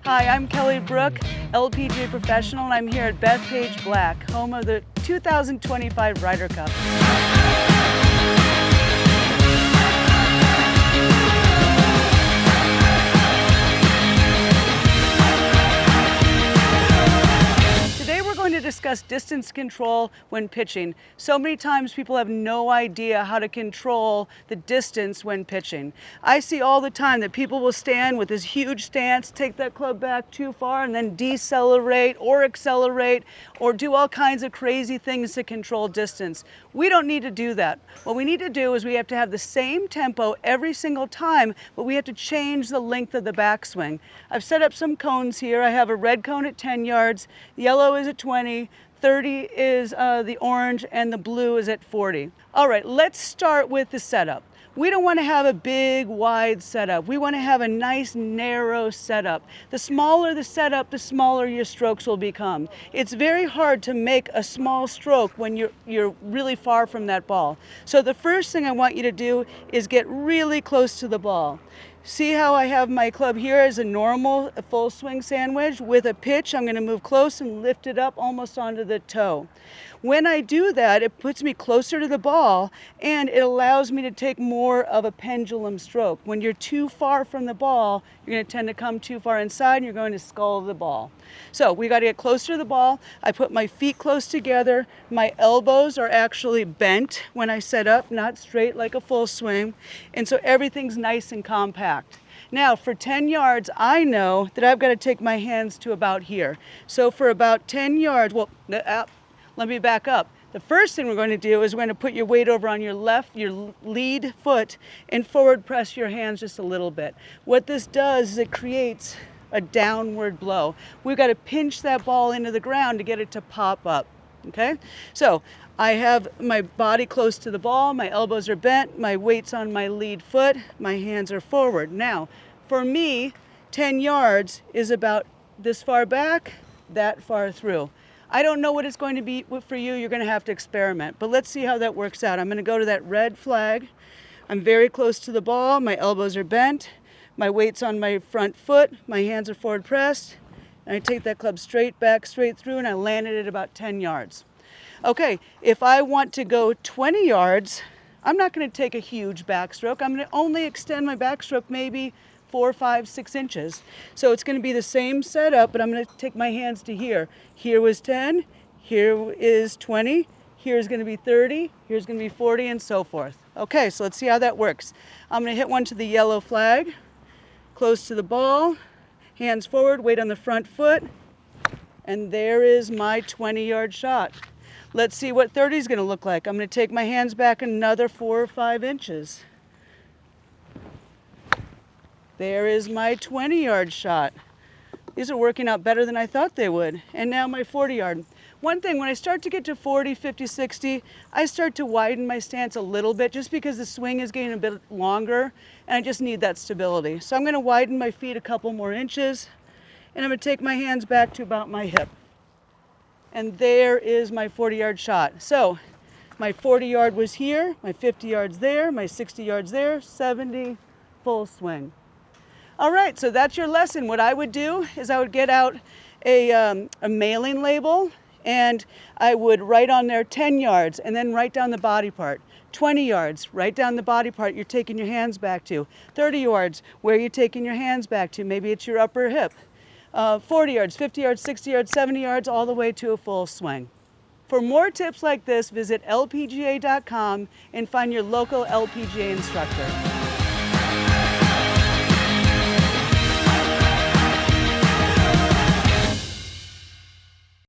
Hi, I'm Kelley Brooke, LPGA Professional, and I'm here at Bethpage Black, home of the 2025 Ryder Cup. Today we're going to discuss distance control when pitching. So many times people have no idea how to control the distance when pitching. I see all the time that people will stand with this huge stance, take that club back too far, and then decelerate or accelerate or do all kinds of crazy things to control distance. We don't need to do that. What we need to do is we have to have the same tempo every single time, but we have to change the length of the backswing. I've set up some cones here. I have a red cone at 10 yards, yellow is at 20, 30 is the orange, and the blue is at 40. All right, let's start with the setup. We don't want to have a big, wide setup. We want to have a nice, narrow setup. The smaller the setup, the smaller your strokes will become. It's very hard to make a small stroke when you're really far from that ball. So the first thing I want you to do is get really close to the ball. See how I have my club here as a normal full swing sandwich? With a pitch, I'm going to move close and lift it up almost onto the toe. When I do that, it puts me closer to the ball and it allows me to take more of a pendulum stroke. When you're too far from the ball, you're going to tend to come too far inside and you're going to scull the ball. So we got to get closer to the ball. I put my feet close together. My elbows are actually bent when I set up, not straight like a full swing. And so everything's nice and compact. Now for 10 yards, I know that I've got to take my hands to about here. So for about 10 yards, let me back up. The first thing we're going to do is we're going to put your weight over on your lead foot, and forward press your hands just a little bit. What this does is it creates a downward blow. We've got to pinch that ball into the ground to get it to pop up, okay? So I have my body close to the ball, my elbows are bent, my weight's on my lead foot, my hands are forward. Now, for me, 10 yards is about this far back, that far through. I don't know what it's going to be for you. You're going to have to experiment. But let's see how that works out. I'm going to go to that red flag. I'm very close to the ball. My elbows are bent. My weight's on my front foot. My hands are forward pressed. And I take that club straight back, straight through, and I land it at about 10 yards. Okay, if I want to go 20 yards, I'm not going to take a huge backstroke. I'm going to only extend my backstroke maybe 4, 5, 6 inches. So it's going to be the same setup, but I'm going to take my hands to here. Here was 10, here is 20, here's going to be 30, here's going to be 40, and so forth. Okay, so let's see how that works. I'm going to hit one to the yellow flag, close to the ball, hands forward, weight on the front foot, and there is my 20-yard shot. Let's see what 30 is going to look like. I'm going to take my hands back another 4 or 5 inches. There is my 20-yard shot. These are working out better than I thought they would. And now my 40-yard. One thing, when I start to get to 40, 50, 60, I start to widen my stance a little bit just because the swing is getting a bit longer and I just need that stability. So I'm going to widen my feet a couple more inches and I'm going to take my hands back to about my hip. And there is my 40-yard shot. So my 40-yard was here, my 50 yards there, my 60 yards there, 70, full swing. All right, so that's your lesson. What I would do is I would get out a mailing label and I would write on there 10 yards and then write down the body part. 20 yards, write down the body part you're taking your hands back to. 30 yards, where you're taking your hands back to. Maybe it's your upper hip. 40 yards, 50 yards, 60 yards, 70 yards, all the way to a full swing. For more tips like this, visit lpga.com and find your local LPGA instructor.